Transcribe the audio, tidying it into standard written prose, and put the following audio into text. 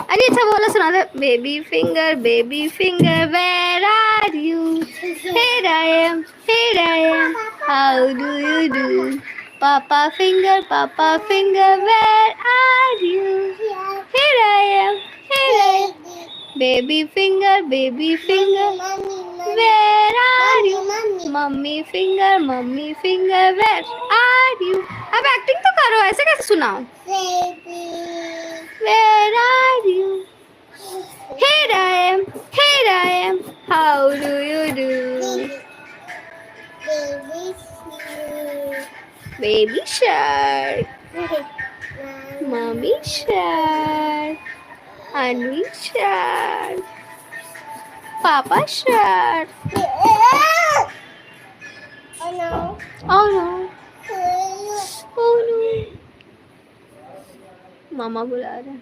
अरे अच्छा बोला सुना दे. Baby finger, where are you? Here I am, here I am. How do you do? Papa finger, where are you? Here I am, here I am. Baby finger, where are you? Mummy finger, where are you? अब acting तो करो, ऐसे कैसे सुनाओ? Where are you? Here I am, here I am. How do you do? Baby shark, mommy shark, honey shark, papa shark. Oh no. Oh no. Oh no. मामा बुला रहे हैं.